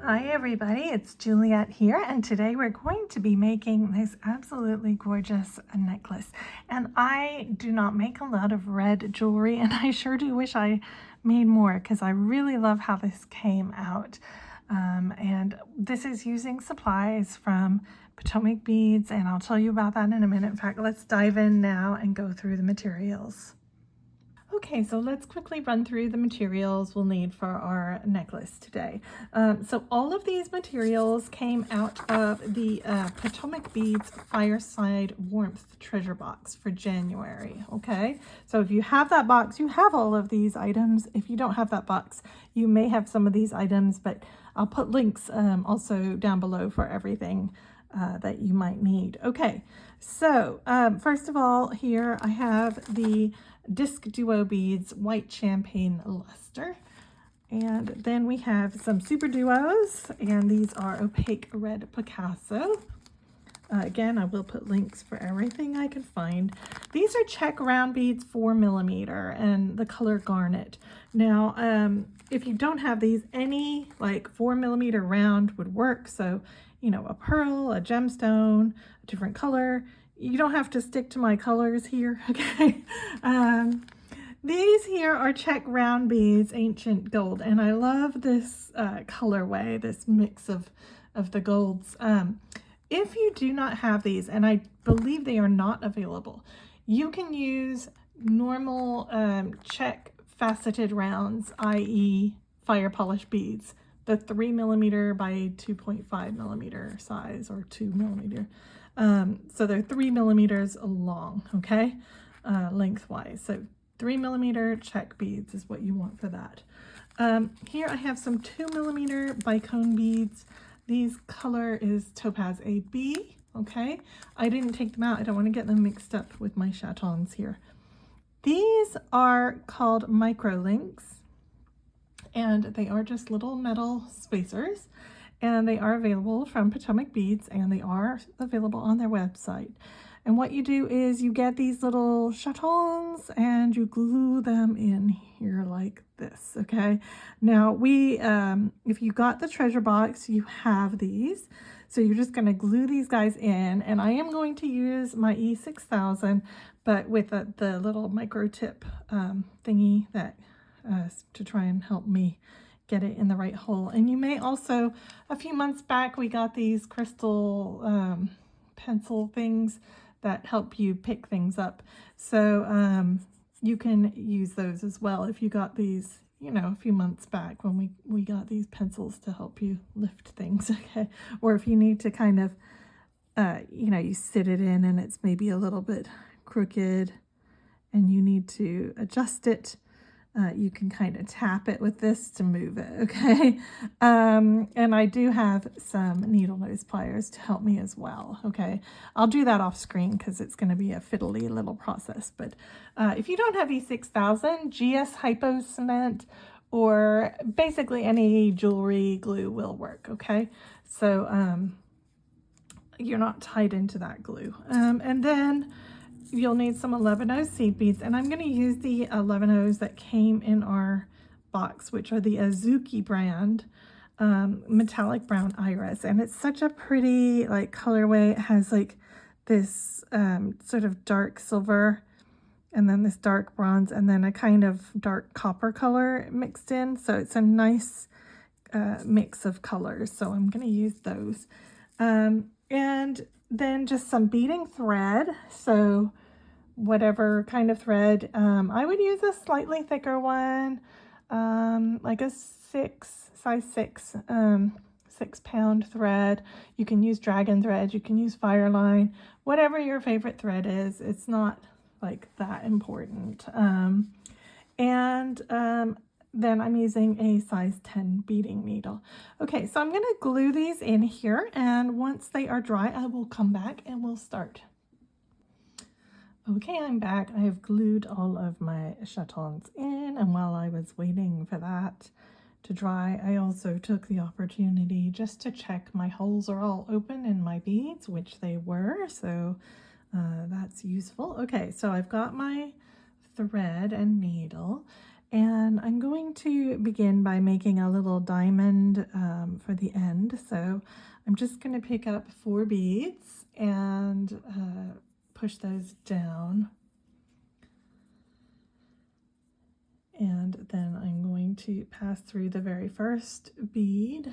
Hi everybody, it's Juliet here, and today we're going to be making this absolutely gorgeous necklace. And I do not make a lot of red jewelry, and I sure do wish I made more because I really love how this came out. And this is using supplies from Potomac Beads, and I'll tell you about that in a minute. In fact, let's dive in now and go through the materials. Okay, so let's quickly run through the materials we'll need for our necklace today. So all of these materials came out of the Potomac Beads Fireside Warmth treasure box for January, okay? So if you have that box, you have all of these items. If you don't have that box, you may have some of these items, but I'll put links also down below for everything that you might need. Okay, so first of all, here I have the DiscDuo Beads White Champagne Luster. And then we have some Superduos, and these are Opaque Red Picasso. Again, I will put links for everything I can find. These are Czech Round Beads 4mm and the color Garnet. Now, if you don't have these, any like 4mm round would work. So, you know, a pearl, a gemstone, a different color. You don't have to stick to my colors here, okay? These here are Czech Round Beads, Ancient Gold, and I love this colorway, this mix of the golds. If you do not have these, and I believe they are not available, you can use normal Czech faceted rounds, i.e. fire polish beads, the 3mm by 2.5mm size, or 2mm. So they're 3mm long, okay, lengthwise. So 3mm Czech beads is what you want for that. Here I have some 2mm Bicone beads. These color is Topaz AB, okay. I didn't take them out. I don't want to get them mixed up with my chatons here. These are called micro links, and they are just little metal spacers. And they are available from Potomac Beads, and they are available on their website. And what you do is you get these little chatons and you glue them in here like this, okay? Now if you got the treasure box, you have these. So you're just gonna glue these guys in, and I am going to use my E6000, but with the little micro tip thingy that to try and help me get it in the right hole. And you may also, a few months back, we got these crystal pencil things that help you pick things up. So you can use those as well if you got these, you know, a few months back when we got these pencils to help you lift things, okay? Or if you need to kind of, you know, you sit it in and it's maybe a little bit crooked and you need to adjust it. You can kind of tap it with this to move it, okay? And I do have some needle nose pliers to help me as well, okay? I'll do that off screen because it's going to be a fiddly little process. But if you don't have E6000, GS Hypo Cement or basically any jewelry glue will work, okay? So you're not tied into that glue. And then you'll need some 11/0 seed beads, and I'm going to use the 11/0s that came in our box, which are the Azuki brand metallic brown iris, and it's such a pretty like colorway. It has like this sort of dark silver and then this dark bronze and then a kind of dark copper color mixed in, so it's a nice mix of colors. So I'm going to use those, and then just some beading thread. So whatever kind of thread, I would use a slightly thicker one, like a size 6 6-pound thread. You can use dragon thread, you can use fireline, whatever your favorite thread is. It's not like that important. Then I'm using a size 10 beading needle. Okay, so I'm going to glue these in here, and once they are dry, I will come back and we'll start. Okay, I'm back. I have glued all of my chatons in, and while I was waiting for that to dry, I also took the opportunity just to check my holes are all open in my beads, which they were, so that's useful. Okay, so I've got my thread and needle, And I'm going to begin by making a little diamond for the end. So I'm just going to pick up 4 beads and push those down. And then I'm going to pass through the very first bead.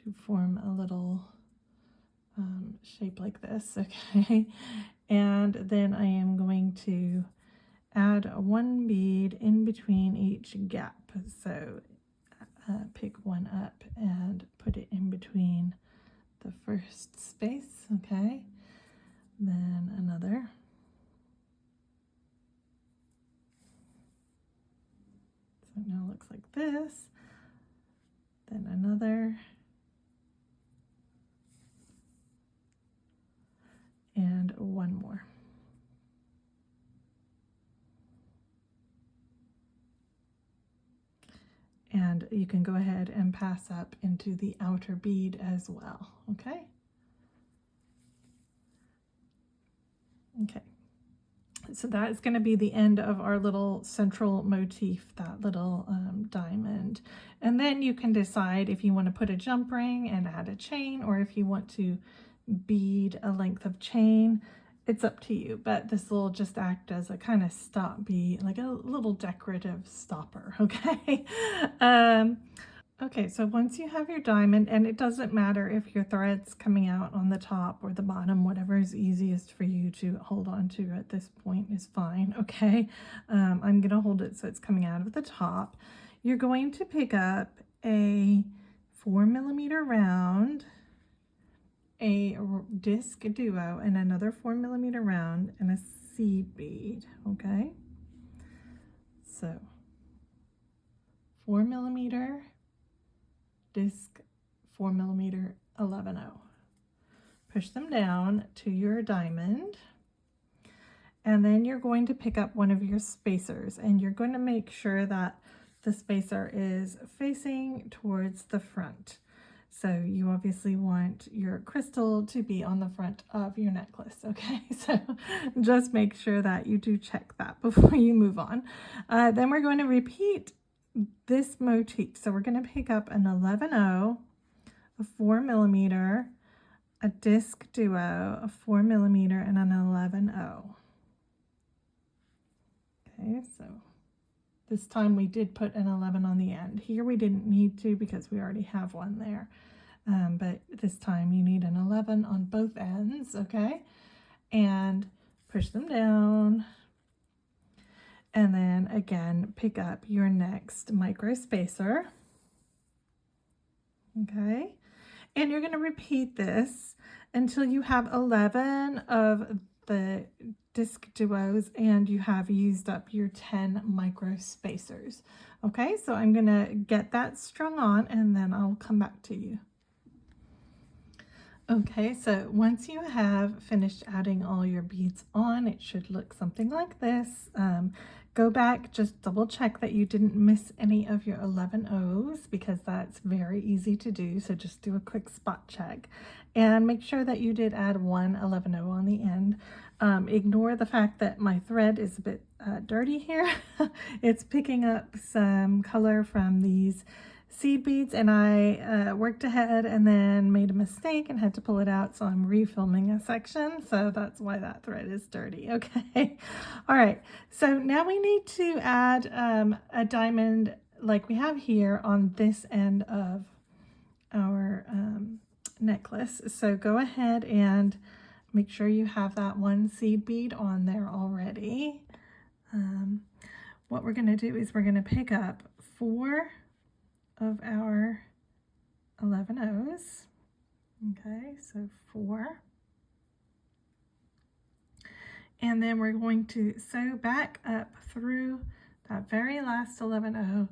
To form a little shape like this, okay? And then I am going to add 1 bead in between each gap. So pick one up and put it in between the first space, okay? Then another. So now it looks like this. Then another. And 1 more. And you can go ahead and pass up into the outer bead as well, okay? Okay, so that is going to be the end of our little central motif, that little diamond. And then you can decide if you want to put a jump ring and add a chain, or if you want to bead a length of chain. It's up to you, but this will just act as a kind of stop bead, like a little decorative stopper, okay? Okay, so once you have your diamond, and it doesn't matter if your thread's coming out on the top or the bottom, whatever is easiest for you to hold on to at this point is fine, okay? I'm gonna hold it so it's coming out of the top. You're going to pick up a 4mm round, a DiscDuo, and another 4mm round, and a seed bead, okay? So 4mm disc, 4mm 11/0. Push them down to your diamond, and then you're going to pick up one of your spacers, and you're going to make sure that the spacer is facing towards the front. So you obviously want your crystal to be on the front of your necklace, okay? So just make sure that you do check that before you move on. Then we're going to repeat this motif. So we're going to pick up an 11/0, a 4mm, a DiscDuo, a 4mm, and an 11/0. Okay, so this time we did put an 11 on the end. Here we didn't need to because we already have one there. But this time you need an 11 on both ends, okay? And push them down. And then again, pick up your next micro spacer. Okay? And you're going to repeat this until you have 11 of the DiscDuos and you have used up your 10 micro spacers. Okay, so I'm going to get that strung on and then I'll come back to you. Okay, so once you have finished adding all your beads on, it should look something like this. Go back, just double check that you didn't miss any of your 11/0s because that's very easy to do. So just do a quick spot check and make sure that you did add one 11/0 on the end. Ignore the fact that my thread is a bit dirty here. It's picking up some color from these seed beads, and I worked ahead and then made a mistake and had to pull it out, so I'm refilming a section, so that's why that thread is dirty. Okay, all right, so now we need to add a diamond like we have here on this end of our necklace. So go ahead and make sure you have that 1 seed bead on there already. What we're going to do is we're going to pick up 4 of our 11/0s. Okay, so 4. And then we're going to sew back up through that very last 11/0,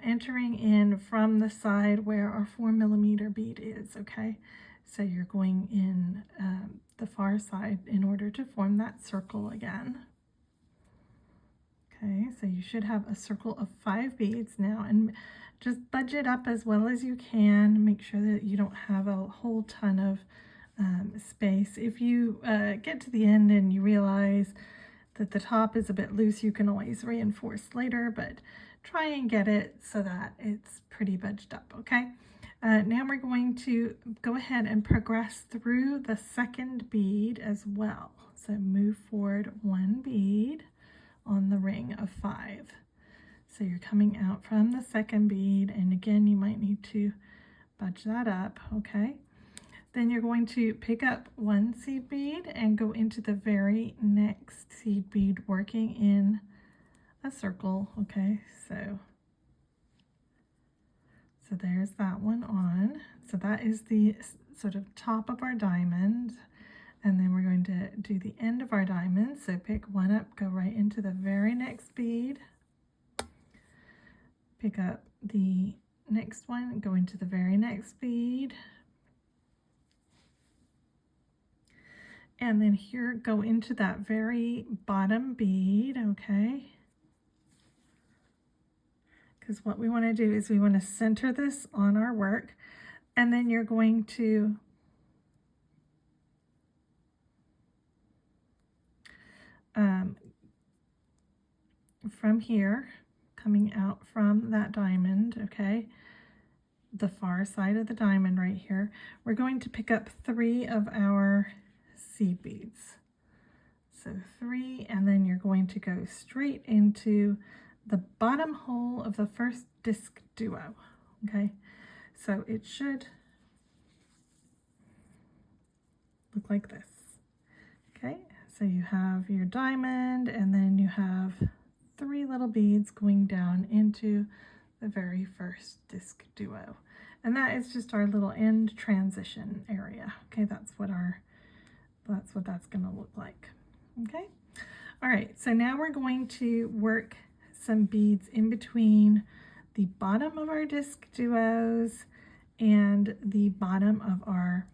entering in from the side where our 4mm bead is, okay? So you're going in the far side in order to form that circle again. Okay, so you should have a circle of 5 beads now, and just budget up as well as you can. Make sure that you don't have a whole ton of space. If you get to the end and you realize that the top is a bit loose, you can always reinforce later, but try and get it so that it's pretty budged up, okay? Now we're going to go ahead and progress through the second bead as well. So move forward one bead on the ring of 5. So you're coming out from the second bead, and again, you might need to budge that up, okay? Then you're going to pick up one seed bead and go into the very next seed bead, working in a circle, okay? So there's that one on. So that is the sort of top of our diamond. And then we're going to do the end of our diamond. So pick one up, go right into the very next bead. Pick up the next one, go into the very next bead. And then here, go into that very bottom bead, okay? Because what we want to do is we want to center this on our work, and then you're going to from here, coming out from that diamond, okay, the far side of the diamond right here, we're going to pick up 3 of our seed beads. So 3, and then you're going to go straight into the bottom hole of the first disc duo, okay? So it should look like this, okay? So you have your diamond, and then you have 3 little beads going down into the very first disc duo. And that is just our little end transition area, okay? That's what that's gonna look like, okay? All right, so now we're going to work some beads in between the bottom of our disc duos and the bottom of our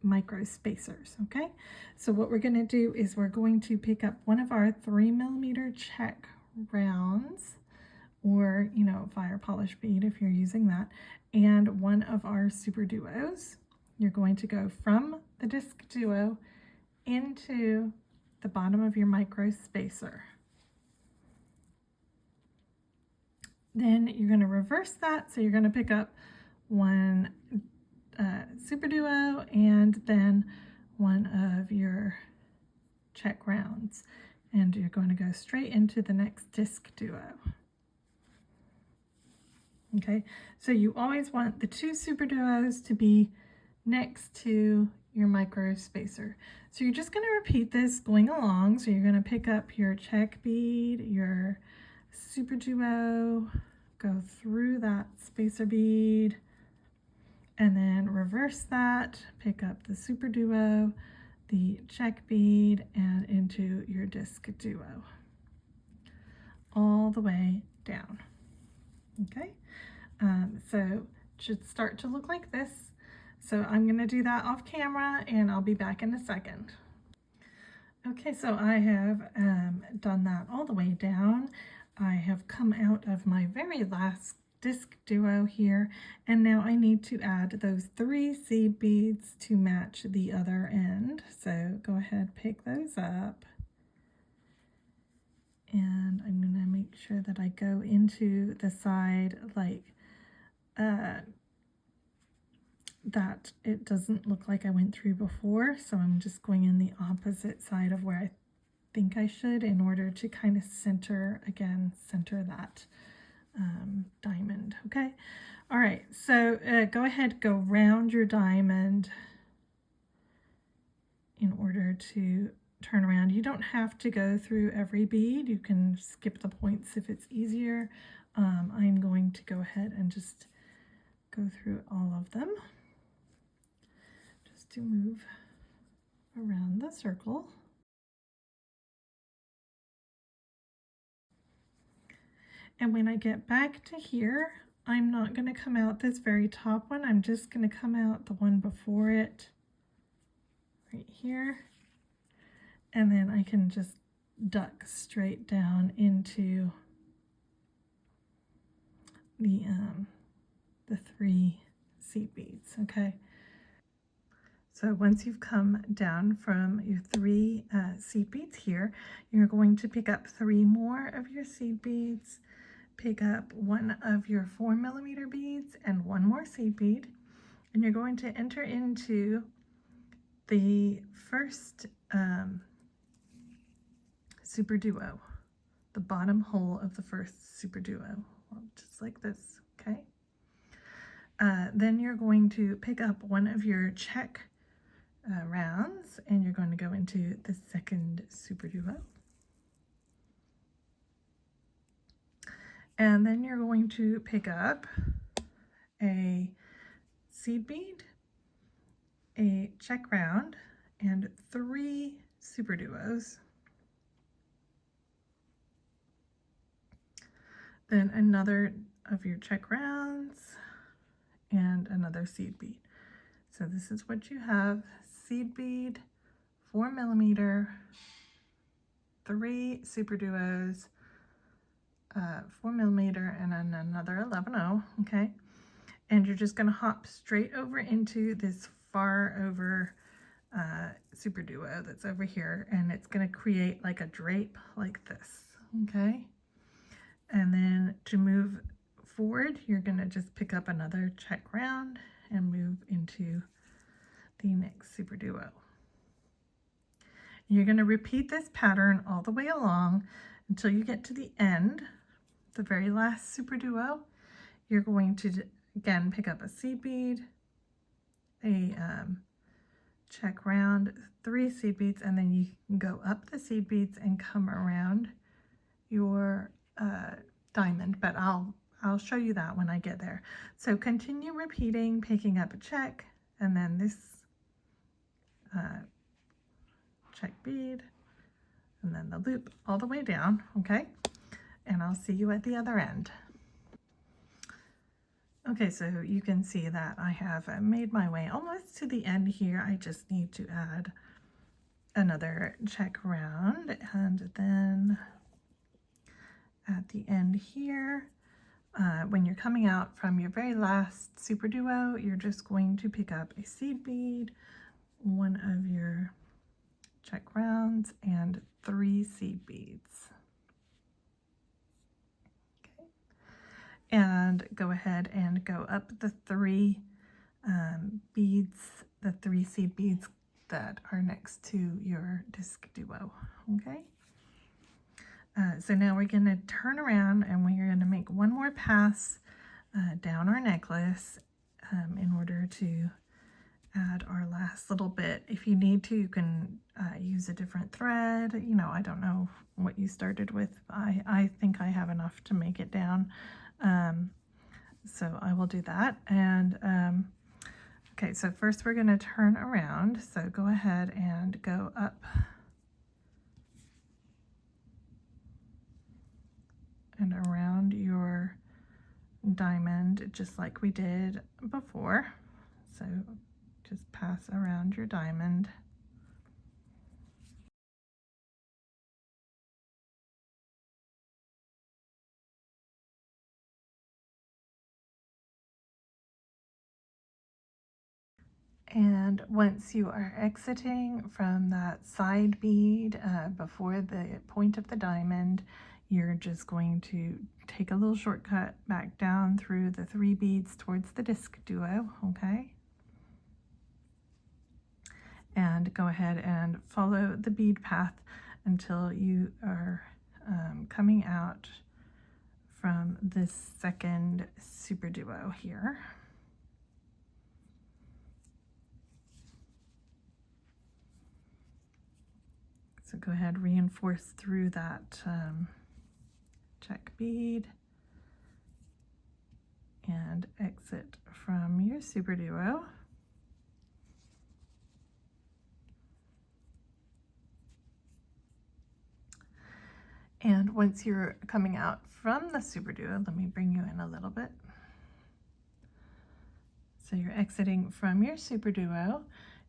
micro spacers, okay? So what we're going to do is we're going to pick up one of our 3mm Czech rounds, or, you know, fire polish bead if you're using that, and one of our Superduos. You're going to go from the disc duo into the bottom of your micro spacer. Then you're going to reverse that, so you're going to pick up one Superduo and then one of your Czech rounds, and you're going to go straight into the next disc duo. Okay, so you always want the 2 Superduos to be next to your micro spacer. So you're just going to repeat this going along. So you're going to pick up your Czech bead, your Superduo, go through that spacer bead, and then reverse that, pick up the Superduo, the Czech bead, and into your disc duo, all the way down, okay? So it should start to look like this. So I'm going to do that off camera, and I'll be back in a second. Okay, so I have done that all the way down. I have come out of my very last disc duo here, and now I need to add those 3 seed beads to match the other end. So go ahead, pick those up, and I'm going to make sure that I go into the side like that it doesn't look like I went through before. So I'm just going in the opposite side of where I think I should, in order to kind of center that diamond, okay? All right, so go ahead, go round your diamond in order to turn around. You don't have to go through every bead. You can skip the points if it's easier. I'm going to go ahead and just go through all of them, just to move around the circle. And when I get back to here, I'm not going to come out this very top one. I'm just going to come out the one before it, right here. And then I can just duck straight down into the 3 seed beads, okay? So once you've come down from your 3 seed beads here, you're going to pick up 3 more of your seed beads, pick up 1 of your 4mm beads and 1 more seed bead, and you're going to enter into the first Superduo, the bottom hole of the first Superduo, just like this, okay? Then you're going to pick up 1 of your Czech rounds, and you're going to go into the second Superduo. And then you're going to pick up a seed bead, a Czech round, and 3 Superduos. Then another of your Czech rounds and another seed bead. So this is what you have: seed bead, 4mm, 3 Superduos, 4mm, and then another 11/0, okay? And you're just gonna hop straight over into this far over Superduo that's over here, and it's gonna create like a drape like this, okay? And then to move forward, you're gonna just pick up another Czech round and move into the next Superduo. You're gonna repeat this pattern all the way along until you get to the end, the very last Superduo. You're going to again pick up a seed bead, a Czech round, 3 seed beads, and then you can go up the seed beads and come around your diamond, but I'll show you that when I get there. So continue repeating, picking up a Czech, and then this Czech bead, and then the loop all the way down, okay? And I'll see you at the other end. Okay, so you can see that I have made my way almost to the end here. I just need to add another Czech round, and then at the end here, when you're coming out from your very last Superduo, you're just going to pick up a seed bead, 1 of your Czech rounds, and 3 seed beads. Okay. And go ahead and go up the 3 beads, the 3 seed beads that are next to your DiscDuo, okay? So now we're going to turn around and we're going to make 1 more pass down our necklace in order to add our last little bit. If you need to, you can use a different thread. You know, I don't know what you started with. I think I have enough to make it down. So I will do that. And okay, so first we're going to turn around. So go ahead and go up and around your diamond, just like we did before. So just pass around your diamond. And once you are exiting from that side bead before the point of the diamond, you're just going to take a little shortcut back down through the 3 beads towards the DiscDuo, okay? And go ahead and follow the bead path until you are coming out from this second Superduo here. So go ahead, reinforce through that Czech bead and exit from your Superduo. And once you're coming out from the Superduo, let me bring you in a little bit. So you're exiting from your Superduo,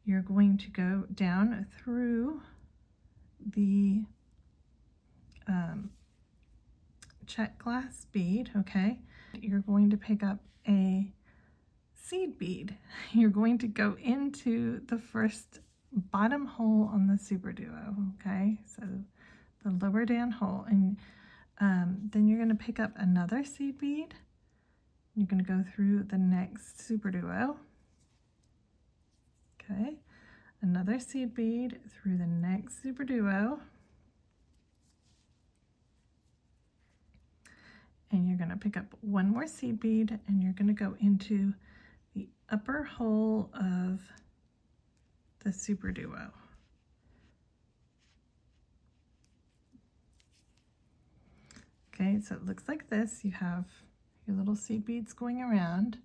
you're going to go down through the Czech glass bead, okay? You're going to pick up a seed bead, you're going to go into the first bottom hole on the Superduo, okay? So the lower down hole, and then you're going to pick up another seed bead. You're going to go through the next Superduo, okay? Another seed bead through the next Superduo, and you're going to pick up one more seed bead, and you're going to go into the upper hole of the Superduo. Okay, so it looks like this. You have your little seed beads going around.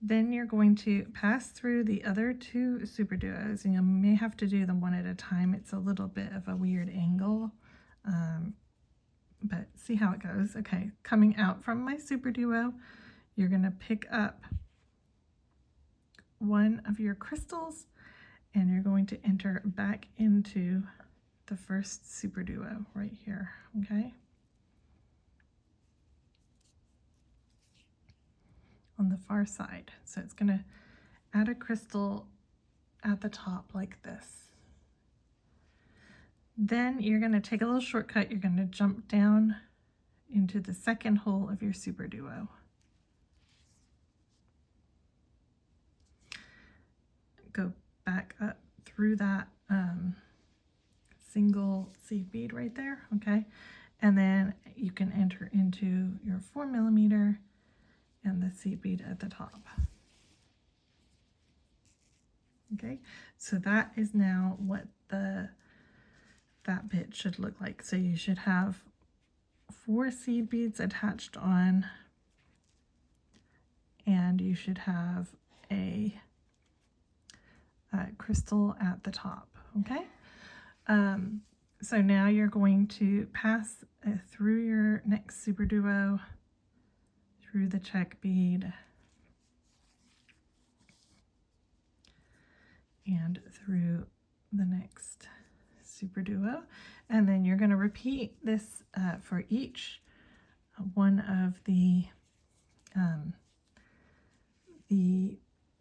Then you're going to pass through the other two Superduos, and you may have to do them one at a time. It's a little bit of a weird angle, but see how it goes. Okay, coming out from my Superduo, you're going to pick up one of your crystals, and you're going to enter back into the first Superduo right here, okay? On the far side. So it's going to add a crystal at the top like this. Then you're going to take a little shortcut. You're going to jump down into the second hole of your Superduo. Go back up through that single seed bead right there, okay? And then you can enter into your 4mm and the seed bead at the top. Okay, so that is now what that bit should look like. So you should have 4 seed beads attached on, and you should have a crystal at the top, okay? So now you're going to pass through your next Superduo, through the Czech bead, and through the next Superduo, and then you're going to repeat this for each one of the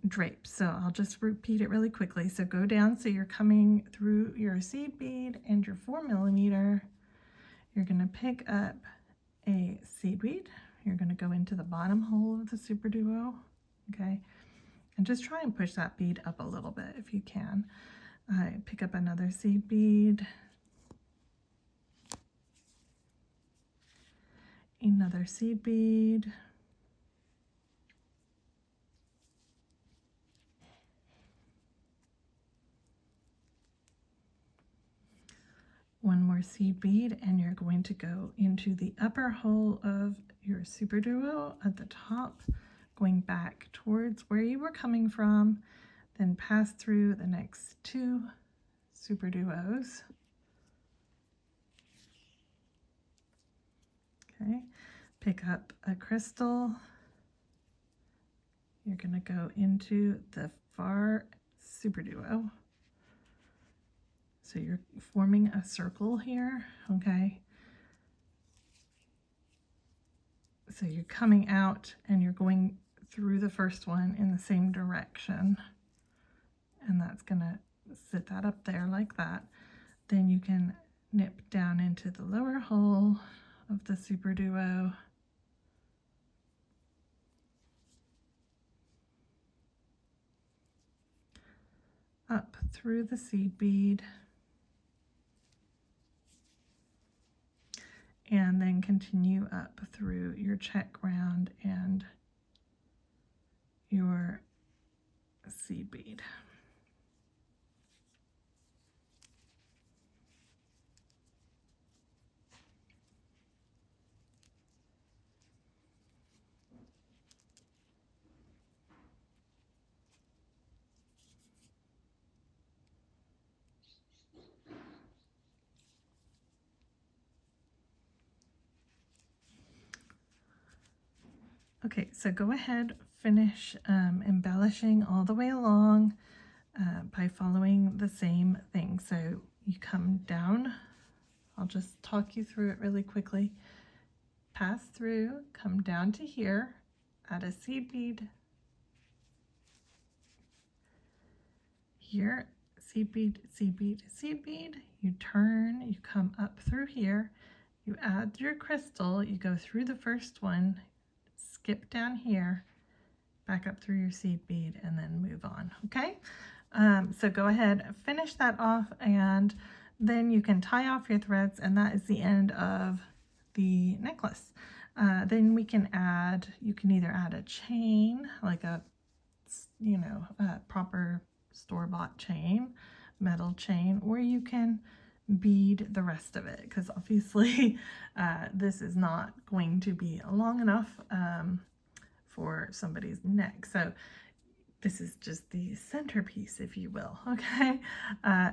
drapes. So I'll just repeat it really quickly. So go down, so you're coming through your seed bead and your 4mm. You're going to pick up a seed bead. You're going to go into the bottom hole of the Superduo, okay? And just try and push that bead up a little bit if you can. Pick up another seed bead, another seed bead, one more seed bead, and you're going to go into the upper hole of your Superduo at the top, going back towards where you were coming from, then pass through the next 2 Superduos. Okay, pick up a crystal. You're going to go into the far Superduo. So you're forming a circle here, okay? So you're coming out and you're going through the first one in the same direction. And that's going to sit that up there like that. Then you can nip down into the lower hole of the Superduo. Up through the seed bead. And then continue up through your Czech round and your seed bead. Okay, so go ahead, finish embellishing all the way along by following the same thing. So you come down, I'll just talk you through it really quickly. Pass through, come down to here, add a seed bead here, seed bead, seed bead, seed bead, you turn, you come up through here, you add your crystal, you go through the first one, skip down here, back up through your seed bead, and then move on, okay? So go ahead, finish that off, and then you can tie off your threads, and that is the end of the necklace. Then we can add, you can either add a chain, like a, you know, a proper store-bought chain, metal chain, or you can bead the rest of it, because obviously this is not going to be long enough for somebody's neck. So this is just the centerpiece, if you will, okay?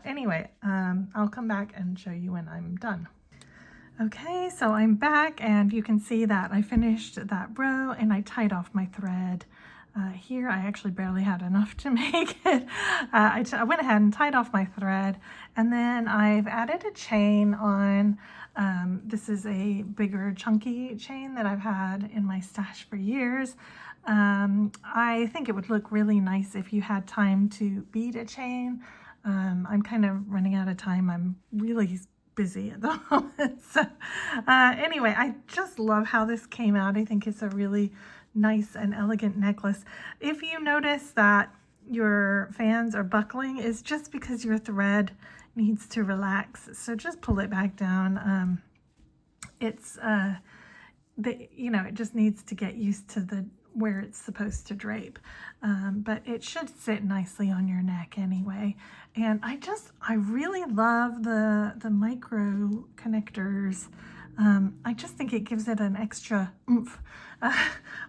Anyway, I'll come back and show you when I'm done. Okay, so I'm back, and you can see that I finished that row and I tied off my thread. Here I actually barely had enough to make it. I went ahead and tied off my thread, and then I've added a chain on. This is a bigger chunky chain that I've had in my stash for years. I think it would look really nice if you had time to bead a chain. I'm kind of running out of time. I'm really busy at the moment. So anyway, I just love how this came out. I think it's a really nice and elegant necklace. If you notice that your fans are buckling, it's just because your thread needs to relax. So just pull it back down. It's you know, it just needs to get used to the where it's supposed to drape, but it should sit nicely on your neck anyway. And I really love the micro connectors. I just think it gives it an extra oomph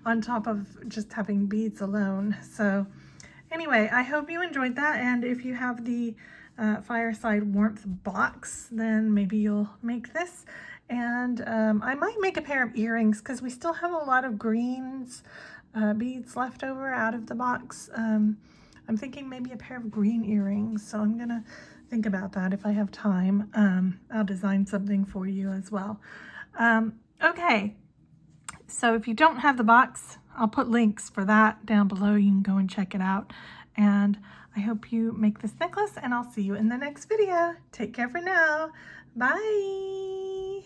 on top of just having beads alone. So anyway, I hope you enjoyed that, and if you have the Fireside Warmth box, then maybe you'll make this. And I might make a pair of earrings, because we still have a lot of greens beads left over out of the box. I'm thinking maybe a pair of green earrings, so I'm gonna think about that if I have time. I'll design something for you as well. Okay, so if you don't have the box, I'll put links for that down below. You can go and check it out. And I hope you make this necklace, and I'll see you in the next video. Take care for now. Bye.